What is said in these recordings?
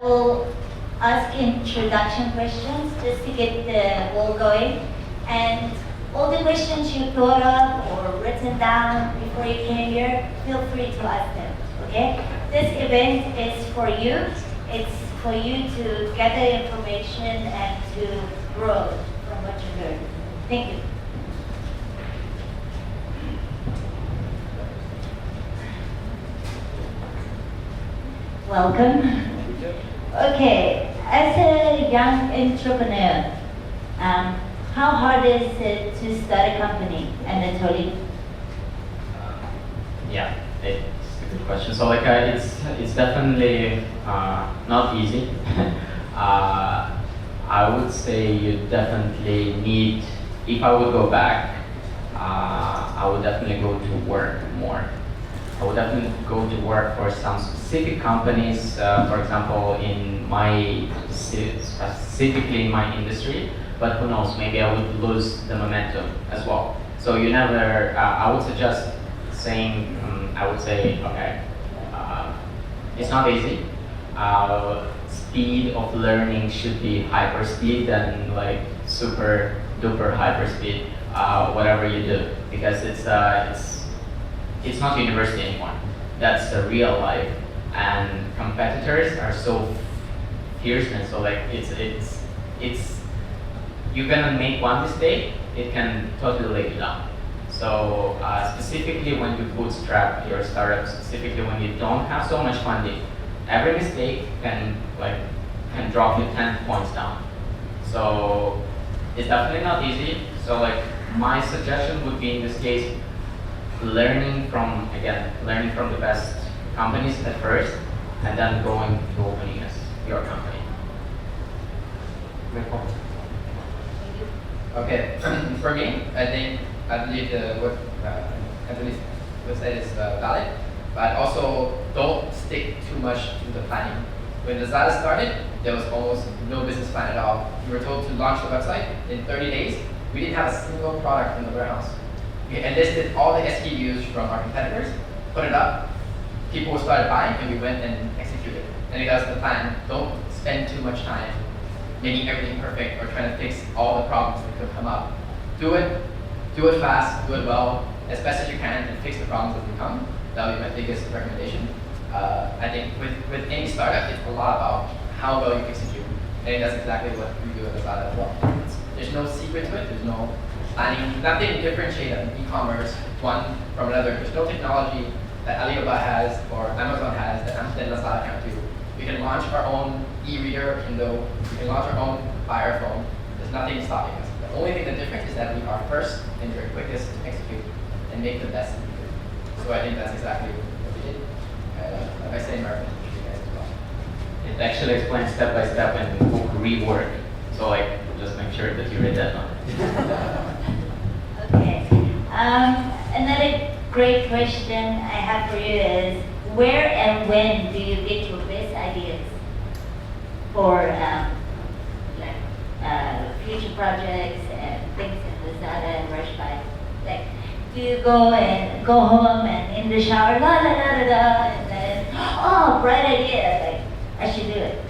We'll ask introduction questions just to get the ball going. And all the questions you thought of or written down before you came here, feel free to ask them, okay? This event is for you. It's for you to gather information and to grow from what you learned. Thank you. Welcome. Okay, as a young entrepreneur, how hard is it to start a company, Anatoliy? Yeah, it's a good question. So it's definitely not easy. I would say you definitely need. If I would go back, I would definitely go to work more. I would definitely go to work for some specific companies, for example, specifically in my industry, but who knows, maybe I would lose the momentum as well. So you never, I would suggest saying, I would say, okay, it's not easy. Speed of learning should be hyper speed than like super duper hyper speed, whatever you do, because it's not university anymore. That's the real life, and competitors are so fierce, and so like it's you're gonna make one mistake, it can totally lay you down. So specifically when you bootstrap your startup, specifically when you don't have so much funding, every mistake can drop you 10 points down. So it's definitely not easy. So like my suggestion would be in this case, learning from the best companies at first, and then going to opening your company. Okay, for me, I believe what Anthony's website is valid, but also don't stick too much to the planning. When Lazada started, there was almost no business plan at all. We were told to launch the website in 30 days. We didn't have a single product in the warehouse. We enlisted all the SKUs from our competitors, put it up, people started buying, and we went and executed. And that was the plan. Don't spend too much time making everything perfect or trying to fix all the problems that could come up. Do it fast, do it well, as best as you can, and fix the problems as they come. That would be my biggest recommendation. I think with any startup, it's a lot about how well you execute. I think that's exactly what we do at Lazada as well. There's no secret to it, there's no planning, nothing differentiate an e-commerce one from another. There's no technology that Alibaba has or Amazon has that Lazada can't do. We can launch our own e-reader, Kindle, we can launch our own Fire phone. There's nothing stopping us. The only thing the difference is that we are first and we're quickest to execute and make the best we do. So I think that's exactly what we did. Like I say, American, you guys as well. It actually explains step by step in the book Rework. So like, just make sure that you read that one. Okay. Another great question I have for you is, where and when do you get your best ideas for future projects and things in Lazada and RushBike? Like, do you go home and in the shower, la la la la la, and then, oh, bright idea, like I should do it.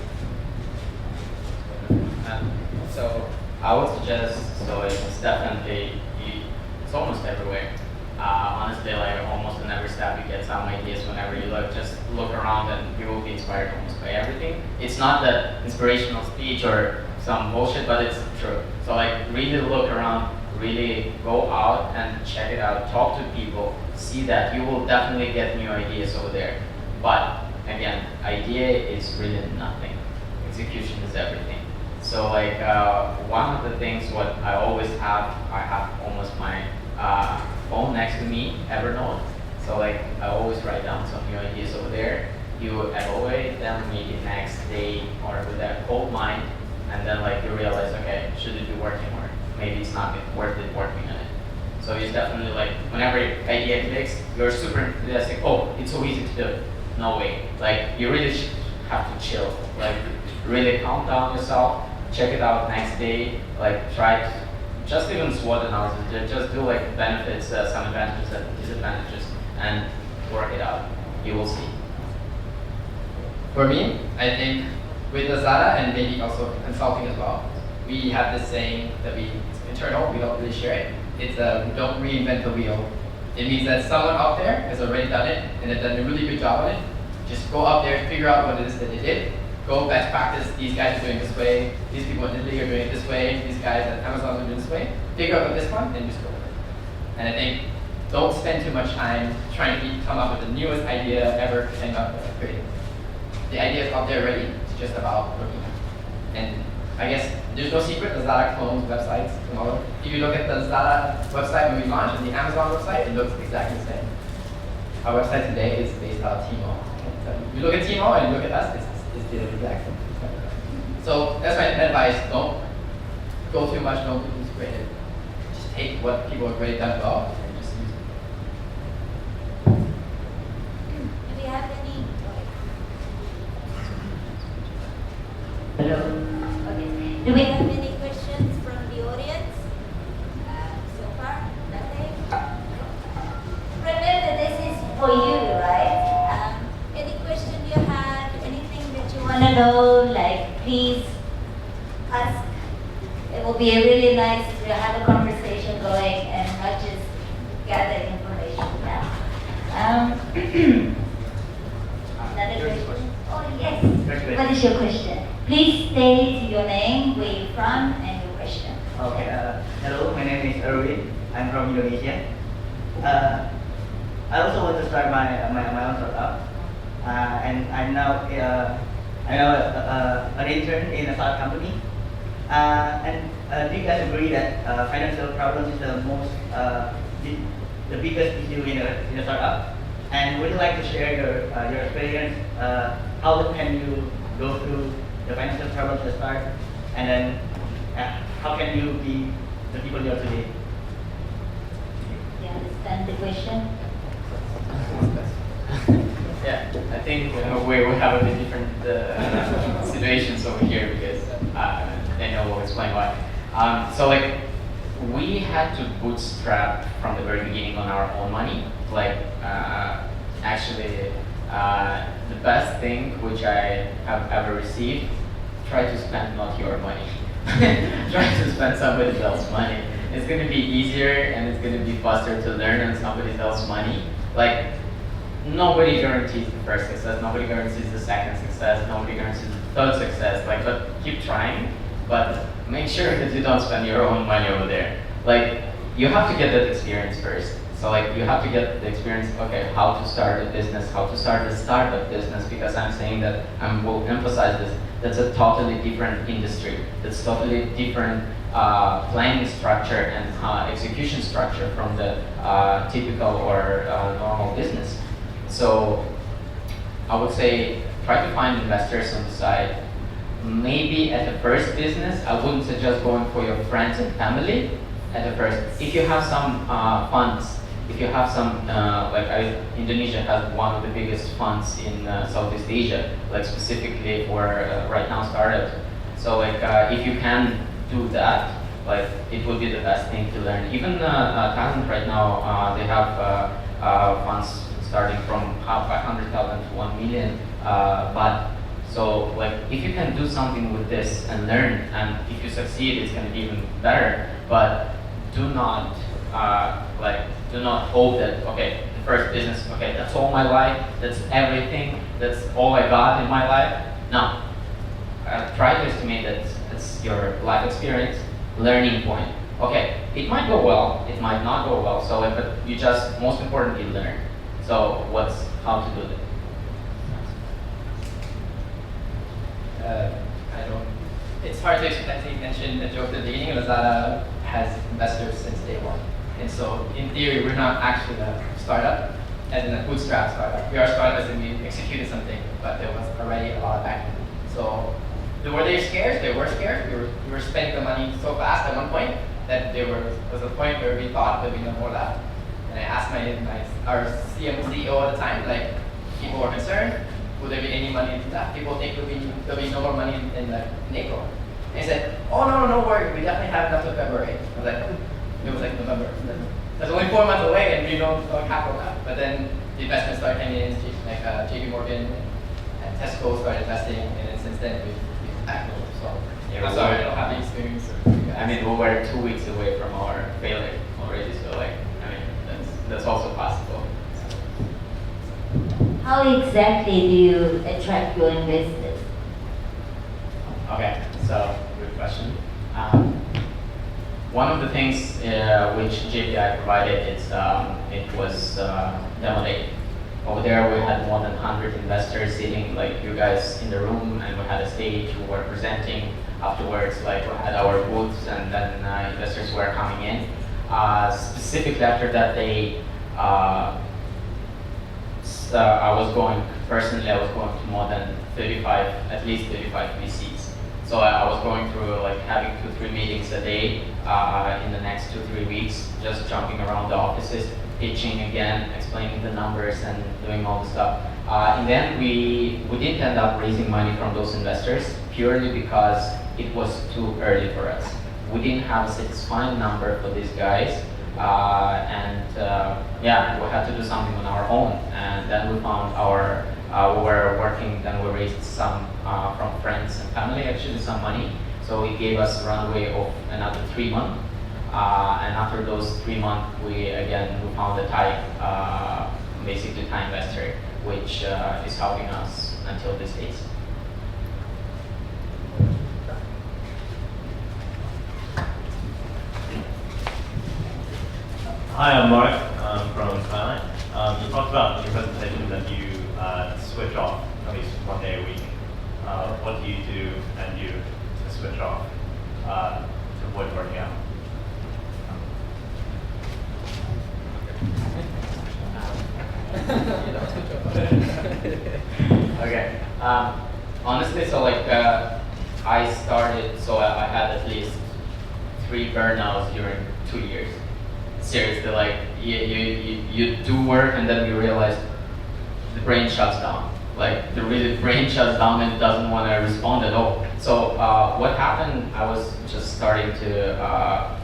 So I would suggest, so it's definitely, it's almost everywhere. Honestly, like almost in every step you get some ideas whenever you just look around, and you will be inspired almost by everything. It's not that inspirational speech or some bullshit, but it's true. So like really look around, really go out and check it out, talk to people, see that you will definitely get new ideas over there. But again, idea is really nothing. Execution is everything. So like one of the things what I always have, I have almost my phone next to me, Evernote. So like I always write down some new ideas over there. You evaluate them maybe next day or with that cold mind, and then like you realize, okay, should it be working or maybe it's not worth it working on it. So it's definitely like whenever idea clicks, you're super enthusiastic. Oh, it's so easy to do. No way. Like you really have to chill. Like really calm down yourself. Check it out next day. Like try it. Just even SWOT analysis. Just do like benefits, some advantages and disadvantages, and work it out. You will see. For me, I think with Lazada and maybe also consulting as well, we have this saying that it's internal, we don't really share it. It's don't reinvent the wheel. It means that someone out there has already done it and they've done a really good job on it. Just go out there, figure out what it is that they did, go best practice, these guys are doing it this way, these people in Italy are doing it this way, these guys at Amazon are doing it this way, figure out this one and just go with it. And I think don't spend too much time trying to come up with the newest idea ever to end up creating. The idea is out there already, it's just about looking at it. And I guess there's no secret, Lazada clones websites tomorrow. If you look at the Lazada website when we launched and the Amazon website, it looks exactly the same. Our website today is based out of Tmall. So you look at Tmall and you look at us, it's the exact same. So that's my advice, don't go too much, don't be too creative. Just take what people have already done well and just use it. Do we have any? Hello. Okay. Do we have any questions from the audience? So far, nothing. Remember, this is for you, right? Any question you have? Anything that you want to know? Like, please ask. It will be really nice to have a conversation going and not just gather information. Yeah. Another question? Oh yes. What is your question? Please state your name, where you're from, and your question. Okay. Hello, my name is Erwin. I'm from Indonesia. I also want to start my own startup, and I'm now an intern in a startup company. Do you guys agree that financial problems is the biggest issue in a startup? And would you like to share your experience? How can you go through the financial problems at the start, and then how can you be the people you are today? Do you understand the question? Yeah, I think we have a bit different situations over here because Daniel will explain why. So like we had to bootstrap from the very beginning on our own money. Like actually the best thing which I have ever received, try to spend not your money. Try to spend somebody else's money. It's going to be easier and it's going to be faster to learn on somebody else's money. Like nobody guarantees the first success, nobody guarantees the second success, nobody guarantees the third success. Like, but keep trying, but make sure that you don't spend your own money over there. Like you have to get that experience first. So like you have to get the experience, okay, how to start a business, how to start a startup business, because I'm saying that I will emphasize this, that's a totally different industry. That's totally different planning structure and execution structure from the typical or normal business. So I would say try to find investors on the side. Maybe at the first business, I wouldn't suggest going for your friends and family at the first. If you have some funds, if you have some, Indonesia has one of the biggest funds in Southeast Asia, like specifically for right now startups. So like if you can do that, like it would be the best thing to learn. Even Thailand right now, they have funds starting from 500,000 to 1 million baht. So like if you can do something with this and learn, and if you succeed, it's going to be even better. But do not do not hope that, okay, the first business, okay, that's all my life, that's everything, that's all I got in my life. No. Try to estimate that it's your life experience, learning point. Okay, it might go well, it might not go well, so but you just, most importantly, learn. So how to do it? It's hard to explain. I think you mentioned the joke at the beginning. Lazada has investors since day one. And so in theory, we're not actually a startup, as in a bootstrap startup. We are startups and we executed something, but there was already a lot of backing. So were they scarce? They were scarce. We were spending the money so fast at one point that there was a point where we thought there'd be no more left. And I asked our CEO at the time, like, people were concerned, would there be any money left? People think there'll be no more money in April. And he said, oh no worry, we definitely have enough till February. I was like, it was like November. That's only 4 months away and we don't have capital left. But then the investments started coming in, like JP Morgan and Tesco started investing, and since instead with Apple. So Yeah, I'm sorry, I don't have the experience. I mean, we were 2 weeks away from our failure already, so like, I mean, that's also possible. How exactly do you attract your investors? Okay, so good question. One of the things which JPI provided is it was demo day. Over there we had more than 100 investors sitting like you guys in the room, and we had a stage, we were presenting. Afterwards, like we had our booths, and then investors were coming in. Specifically after that day, I was going to more than 35, at least 35 VCs. So I was going through like having 2-3 meetings a day in the next 2-3 weeks, just jumping around the offices, pitching again, explaining the numbers and doing all the stuff. And then we didn't end up raising money from those investors purely because it was too early for us. We didn't have a satisfying number for these guys. Yeah, we had to do something on our own, and then we found we were working, then we raised some from friends and family, actually some money, so it gave us a runway of another 3 months, and after those 3 months, we found a Thai, basically Thai investor, which is helping us until these days. Hi, I'm Mark. I'm from Thailand. You talked about in your presentation that you switch off at least one day a week. What do you do to switch off to avoid working out? Okay. Honestly, so like I started, so I had at least 3 burnouts during 2 years. Seriously, like you do work and then you realize the brain shuts down. Like the brain shuts down and doesn't want to respond at all. So what happened? I was just starting to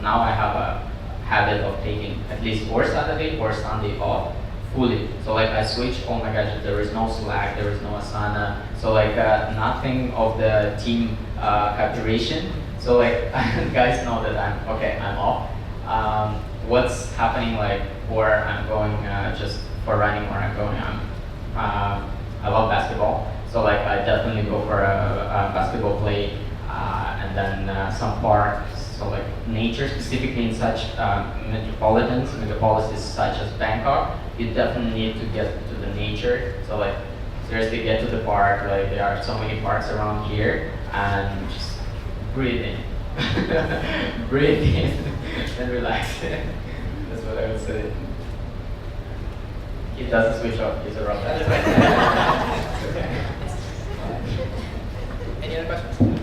now I have a habit of taking at least or Saturday or Sunday off fully. So like I switch all my gadgets. There is no Slack, there is no Asana. So like nothing of the team capturation. So like guys know that I'm off. What's happening, like, or I'm going just for running, or I'm going, I love basketball, so like I definitely go for a basketball play, and then some parks, so like nature, specifically in such metropolises such as Bangkok, you definitely need to get to the nature, so like seriously get to the park, like there are so many parks around here, and just breathe in. Breathe in and relax. That's what I would say. He doesn't switch off, he's a robot. Any other questions?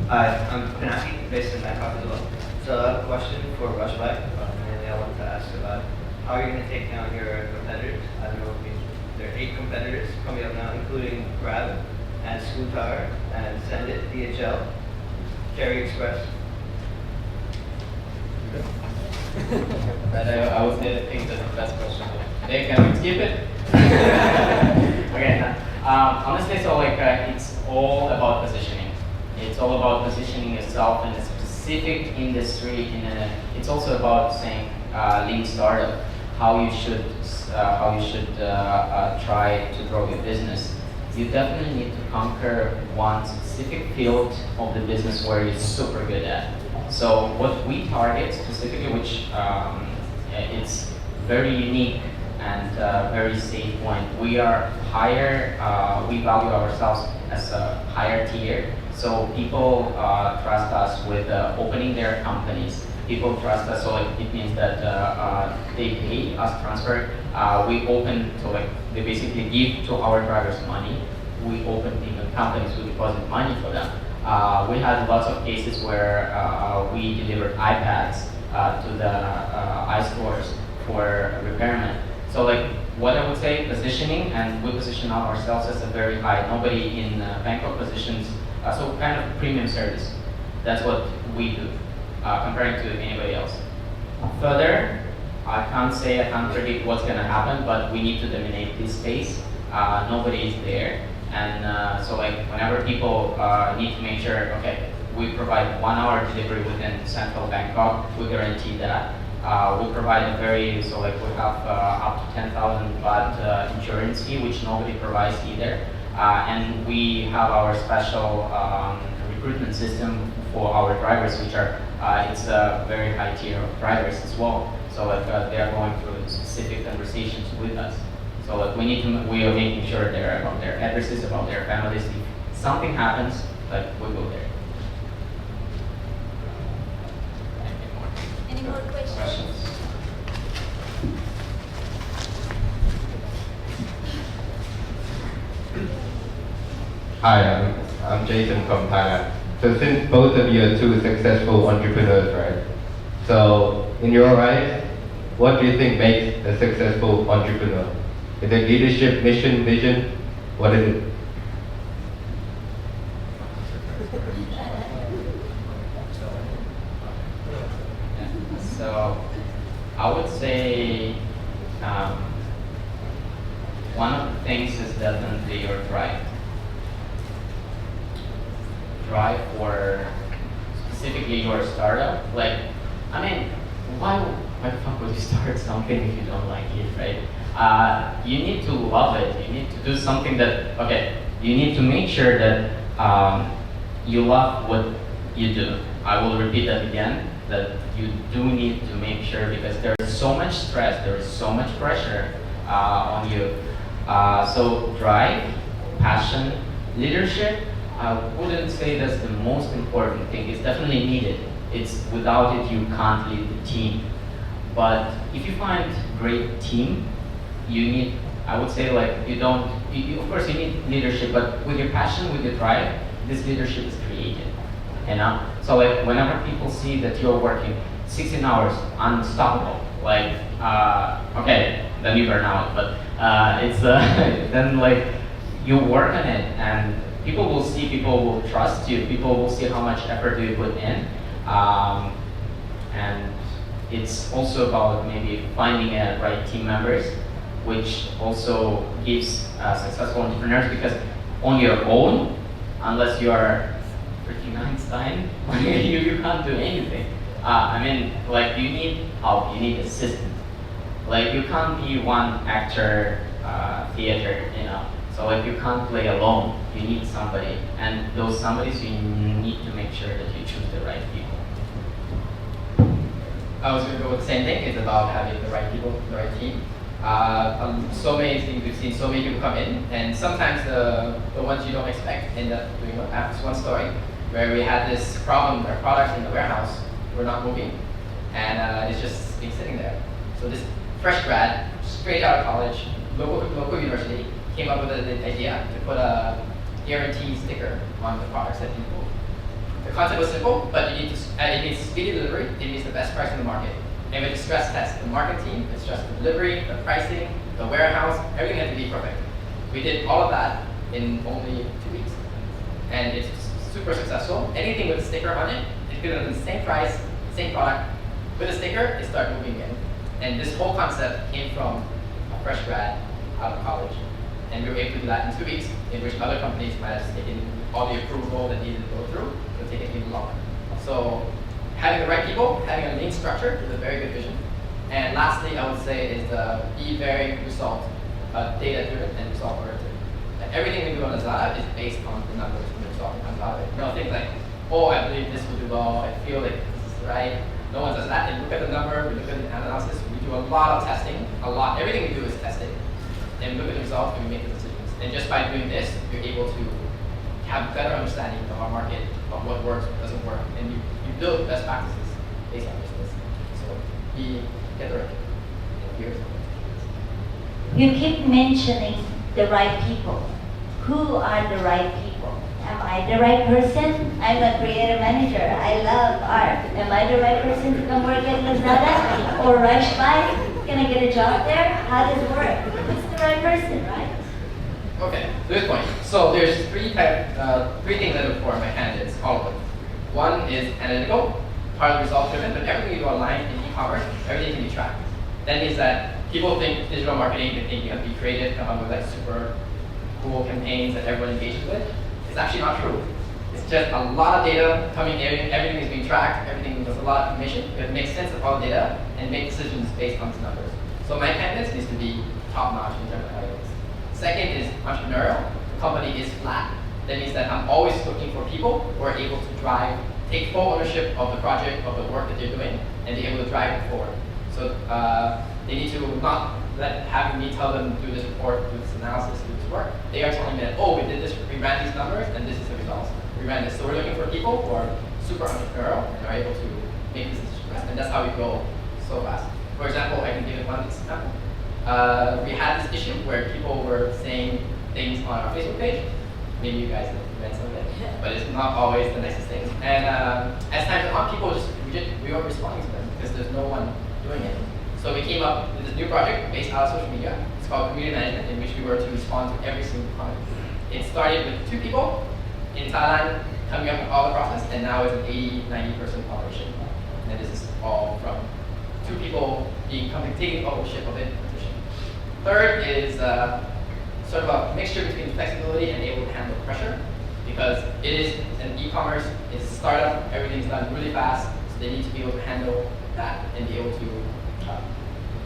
Hi, I'm Pinaki, based in Bangkok as well. So I have a question for RushBike, and I wanted to ask about how are you going to take down your competitors? I don't know if there are 8 competitors coming up now, including Grab and Scootar and Send It, DHL, Cherry Express. I would think that's the best question. Hey, can we skip it? Okay. Honestly, so like it's all about positioning. It's all about positioning yourself in a specific industry. It's also about saying lean startup, how you should try to grow your business. You definitely need to conquer one specific field of the business where you're super good at. So what we target specifically, which it's very unique and very safe point, we are higher, we value ourselves as a higher tier. So people trust us with opening their companies. People trust us, so it means that they pay us transfer. We open, so like they basically give to our drivers money. We open even companies who deposit money for them. We had lots of cases where we delivered iPads to the iStores for repairment. So like what I would say, positioning, and we position ourselves as a very high. Nobody in Bangkok positions, so kind of premium service. That's what we do, comparing to anybody else. Further, I can't predict what's gonna happen, but we need to dominate this space. nobody is there. And so like whenever people need to make sure, okay, we provide 1 hour delivery within central Bangkok, we guarantee that. We provide a so like we have up to 10,000 baht insurance fee, which nobody provides either. And we have our special recruitment system for our drivers, which are, it's a very high tier of drivers as well. So like they are going through specific conversations with us. So like we are making sure they're about their addresses, about their families. If something happens, like we go there. Any more questions? Hi, I'm Jason from Thailand. So since both of you are two successful entrepreneurs, right? So in your eyes, what do you think makes a successful entrepreneur? Is it leadership, mission, vision? What is it? So I would say one of the things is definitely your drive. Drive for specifically your startup. Like, I mean, why the fuck would you start something if you don't like it, right? You need to love it. You need to do something that, okay, you need to make sure that you love what you do. I will repeat that again, that you do need to make sure, because there is so much stress, there is so much pressure on you. So drive, passion, leadership, I wouldn't say that's the most important thing. It's definitely needed. It's without it you can't lead the team. But if you find great team, you need, I would say like of course you need leadership, but with your passion, with your drive, this leadership is created. You know? So like whenever people see that you're working 16 hours, unstoppable, like, okay, then you burn out, but it's, then like you work on it and people will see, people will trust you, people will see how much effort you put in. And it's also about maybe finding a right team members, which also gives successful entrepreneurs, because on your own, unless you are freaking Einstein, you can't do anything. I mean, like you need help, you need assistance. Like you can't be one actor, theater, you know. So like you can't play alone, you need somebody. And those somebodies, you need to make sure that you choose the right people. I was going to go with the same thing. It's about having the right people, the right team. So many things we've seen, so many people come in, and sometimes the ones you don't expect end up doing what happens. One story where we had this problem, our product in the warehouse, we're not moving, and it's just been sitting there. So this fresh grad, straight out of college, local university, came up with the idea to put a guarantee sticker on the products that people. The concept was simple, but you need to, it needs speedy delivery, it needs the best price in the market. And we had to stress test the market team, it stressed the delivery, the pricing, the warehouse, everything had to be perfect. We did all of that in only 2 weeks. And it's super successful. Anything with a sticker on it, it could have been the same price, same product. With a sticker, it started moving again. And this whole concept came from a fresh grad out of college. And we were able to do that in 2 weeks, in which other companies might have taken all the approval that needed to go through, it would take it even longer. So having the right people, having a lean structure is a very good vision. And lastly, I would say is be very data-driven and result-oriented. Everything we do on Lazada is based on the numbers and the result that comes out of it. You know, things like, oh, I believe this will do well, I feel like this is right. No one does that. And look at the number, we look at the analysis, we do a lot of testing, a lot. Everything we do is testing. And we look at the results and we make the decisions. And just by doing this, you're able to have a better understanding of our market, of what works, what doesn't work, and you build best practices based on this. So get the right people. You keep mentioning the right people. Who are the right people? Am I the right person? I'm a creative manager. I love art. Am I the right person to come work at Lazada or RushBike? Can I get a job there? How does it work? Who's the right person, right? Okay, good point. So there's three things I look for in my candidates, all of them. One is analytical, part of result driven, but everything you do online in e-commerce, everything can be tracked. That means that people think digital marketing, they think you have to be creative, come up with like super cool campaigns that everyone engages with. It's actually not true. It's just a lot of data coming in, everything is being tracked, there's a lot of information. You have to make sense of all the data and make decisions based on these numbers. So my candidates needs to be top-notch in terms of analytics. Second is entrepreneurial. The company is flat. That means that I'm always looking for people who are able to take full ownership of the project, of the work that they're doing, and be able to drive it forward. So they need to not having me tell them do this report, do this analysis, do this work. They are telling me that, oh, we did this, we ran these numbers, and this is the results. We ran this. So we're looking for people who are super entrepreneurial and are able to make this decision fast, and that's how we go so fast. For example, I can give you one example. We had this issue where people were saying things on our Facebook page. Maybe you guys have read some of it, but it's not always the nicest things. And as time went on, people we weren't responding to them because there's no one doing it. So we came up with this new project based out of social media. It's called Community Management, in which we were to respond to every single comment. It started with 2 people in Thailand coming up with all the process, and now it's an 80-90-person operation. And this is all from 2 people taking ownership of it. Third is sort of a mixture between flexibility and able to handle pressure, because it is an e-commerce, it's a startup, everything's done really fast, so they need to be able to handle that and be able to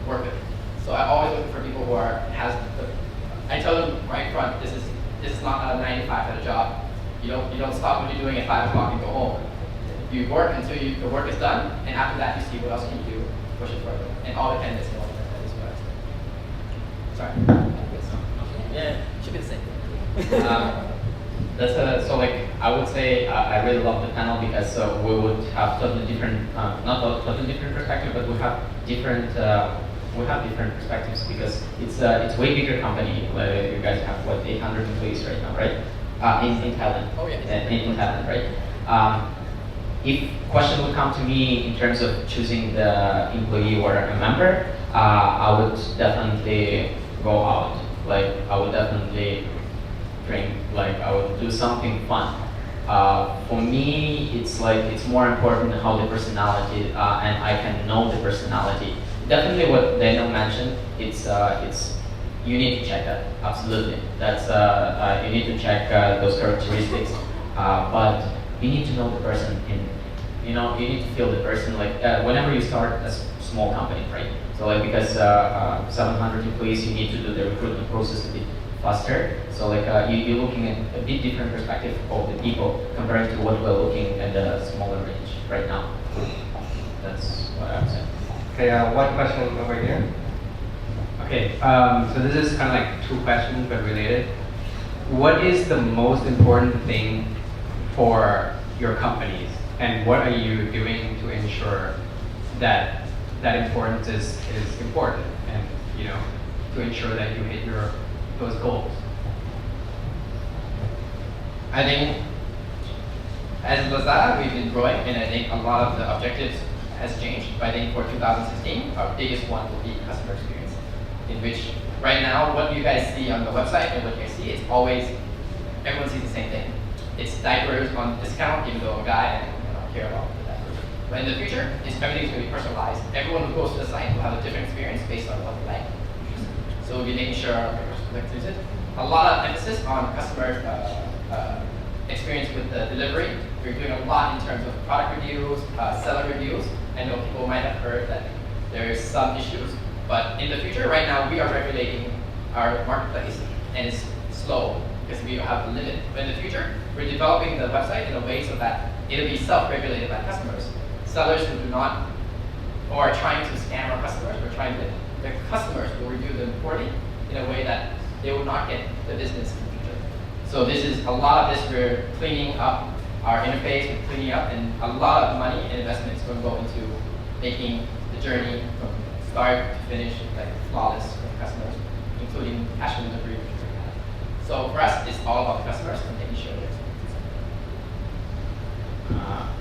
work with it. So I always look for people who I tell them right front, this is not a 9 to 5 kind of job. You don't stop what you're doing at 5 o'clock and go home. You work until the work is done, and after that you see what else can you do to push it further. And all the candidates know that is what I say. Sorry. Yeah. Should be the same. So like I would say I really love the panel because we would have totally different, not totally different perspective, but we have different perspectives because it's a way bigger company. You guys have what 800 employees right now, right? In Thailand. Oh yeah. In Thailand, right? If question would come to me in terms of choosing the employee or a member, I would definitely go out. Like I would definitely drink. Like I would do something fun. For me, it's more important how the personality and I can know the personality. Definitely, what Daniel mentioned. It's you need to check that. Absolutely, that's you need to check those characteristics. But you need to know the person. You need to feel the person. Like whenever you start a small company, right? So like because 700 employees, you need to do the recruitment process a bit faster. So like you're looking at a bit different perspective of the people compared to what we're looking at the smaller range right now. That's what I would say. Okay, one question over here. Okay, so this is kind of like 2 questions but related. What is the most important thing for your companies, and what are you doing to ensure that that importance is important, and to ensure that you hit those goals? I think as Lazada, we've been growing, and I think a lot of the objectives has changed. But I think for 2016, our biggest one will be customer experience, in which right now, what you guys see on the website and what you see, it's always, everyone sees the same thing. It's diapers on discount, even though I'm a guy and I don't care about the diapers. But in the future, everything's going to be personalized. Everyone who goes to the site will have a different experience based on what they like. So we'll be making sure our members use it. A lot of emphasis on customer experience with the delivery. We're doing a lot in terms of product reviews, seller reviews. I know people might have heard that there is some issues, but in the future, right now, we are regulating our marketplace, and it's slow because we have a limit. But in the future, we're developing the website in a way so that it'll be self-regulated by customers. Sellers who do not, or are trying to scam our customers, the customers will review them poorly in a way that they will not get the business in the future. So this is a lot of this, we're cleaning up our interface, we're cleaning up, and a lot of money and investment is going to go into making the journey from start to finish like flawless for the customers, including cash on delivery. So for us, it's all about the customers and making sure they're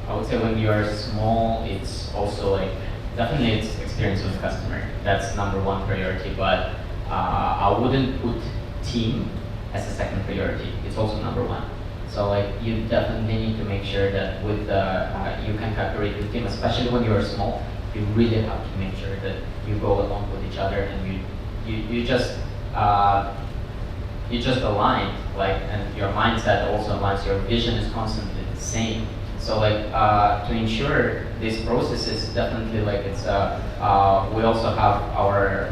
I would say when you are small, it's also like definitely it's experience with customer. That's #1 priority. But I wouldn't put team as a second priority. It's also #1. So like you definitely need to make sure that with you can cooperate with team, especially when you are small. you really have to make sure that you go along with each other and you just align, like, and your mindset also aligns, your vision is constantly the same. So like to ensure this process is definitely like it's we also have our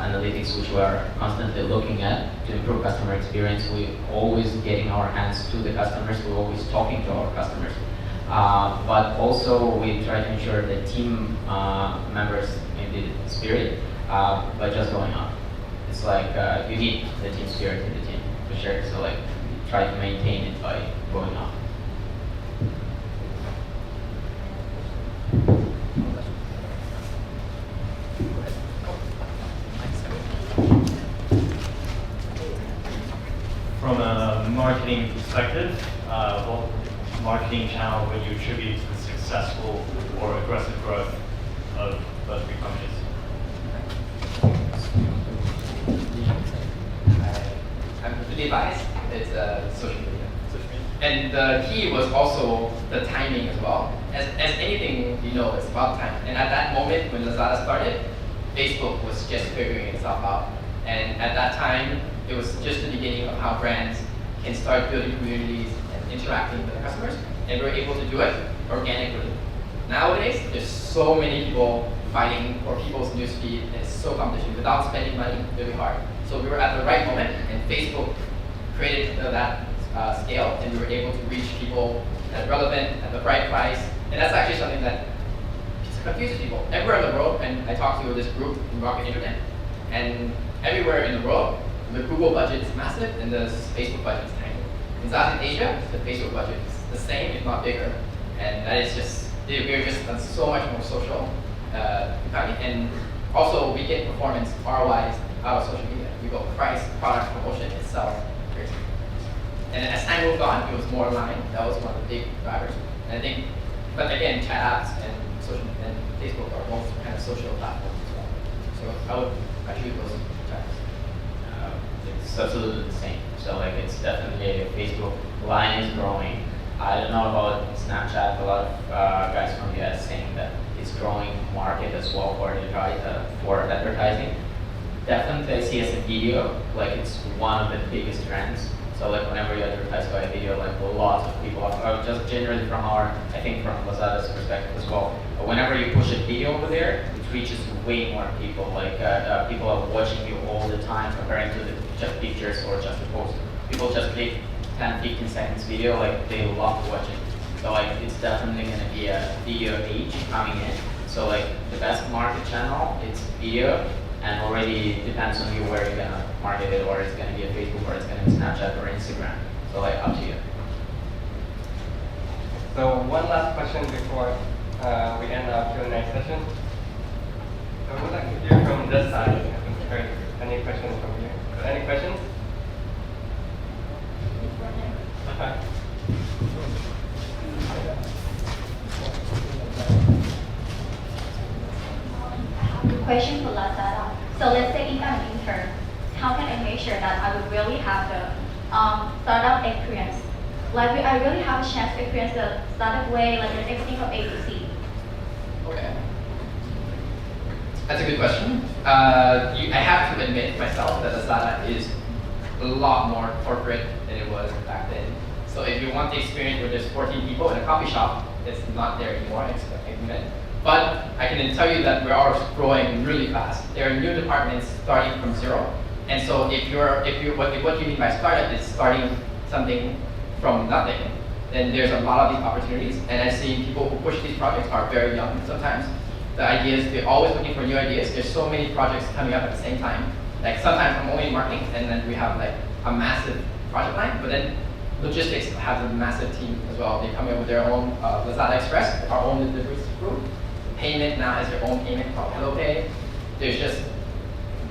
analytics which we are constantly looking at to improve customer experience. We always getting our hands to the customers. We're always talking to our customers, but also we try to ensure the team members in the spirit by just going up. It's like you need the team spirit in the team for sure. So like try to maintain it by going up. From a marketing perspective, what marketing channel would you attribute to the successful or aggressive growth of both three companies? I'm completely biased. It's social media. And the key was also the timing as well. As anything, you know, it's about time. And at that moment when Lazada started, Facebook was just figuring itself out. And at that time, it was just the beginning of how brands can start building communities and interacting with their customers. And we were able to do it organically. Nowadays, there's so many people fighting for people's newsfeed, and it's so competition without spending money really hard. So we were at the right moment, and Facebook created that scale, and we were able to reach people that are relevant at the right price. And that's actually something that confuses people. Everywhere in the world, and I talked to this group in Bangkok Internet, and everywhere in the world, the Google budget is massive and the Facebook budget is tiny. In Southeast Asia, the Facebook budget is the same, if not bigger. And that is just, we're just on so much more social economy. And also, we get performance ROIs out of social media. We go price, product, promotion itself. And as time moved on, it was more aligned. That was one of the big drivers. And I think, but again, chat apps and social and Facebook are both kind of social platforms as well. So I would attribute those chats. It's absolutely the same. So like it's definitely Facebook line is growing. I don't know about Snapchat. A lot of guys from the US saying that it's growing market as well for advertising. Definitely I see as a video, like it's one of the biggest trends. So like whenever you advertise by video, like lots of people are just generally from our, I think from Lazada's perspective as well. Whenever you push a video over there, it reaches way more people. Like people are watching you all the time comparing to the just pictures or just a post. People just click 10, 15 seconds video, like they love watching. So like it's definitely gonna be a video age coming in. So like the best market channel, it's video. And already depends on you where you're gonna market it, or it's gonna be a Facebook, or it's gonna be Snapchat or Instagram. So like up to you. So one last question before we end our Q&A session. I would like to hear from this side. I haven't heard any questions from you. So any questions? Okay. Question for Lazada. So let's say if I'm an intern, how can I make sure that I would really have the startup experience? Like I really have a chance to experience the startup way, like everything from A to Z. Okay. That's a good question. I have to admit myself that Lazada is a lot more corporate than it was back then. So if you want the experience where there's 14 people in a coffee shop, it's not there anymore, I admit. But I can tell you that we are growing really fast. There are new departments starting from zero. And so what you mean by startup is starting something from nothing, then there's a lot of these opportunities. And I've seen people who push these projects are very young sometimes. The ideas, they're always looking for new ideas. There's so many projects coming up at the same time. Like sometimes I'm only in marketing and then we have like a massive project line, but then logistics has a massive team as well. They come up with their own Lazada Express, our own delivery group. Payment now has their own payment called HelloPay. There's just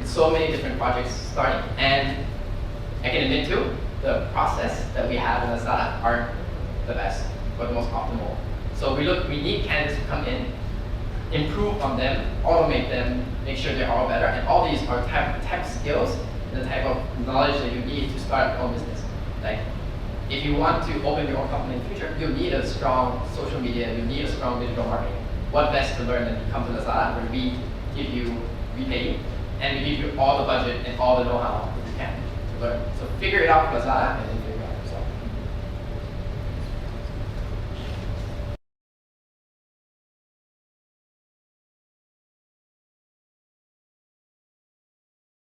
so many different projects starting. And I can admit too, the process that we have in Lazada aren't the best or the most optimal. So we need candidates to come in, improve on them, automate them, make sure they're all better. And all these are tech skills and the type of knowledge that you need to start your own business. Like, if you want to open your own company in the future, you need a strong social media, you need a strong digital marketing. what best to learn than you come to Lazada, where we pay you, and we give you all the budget and all the know-how that you can to learn. So figure it out for Lazada, and then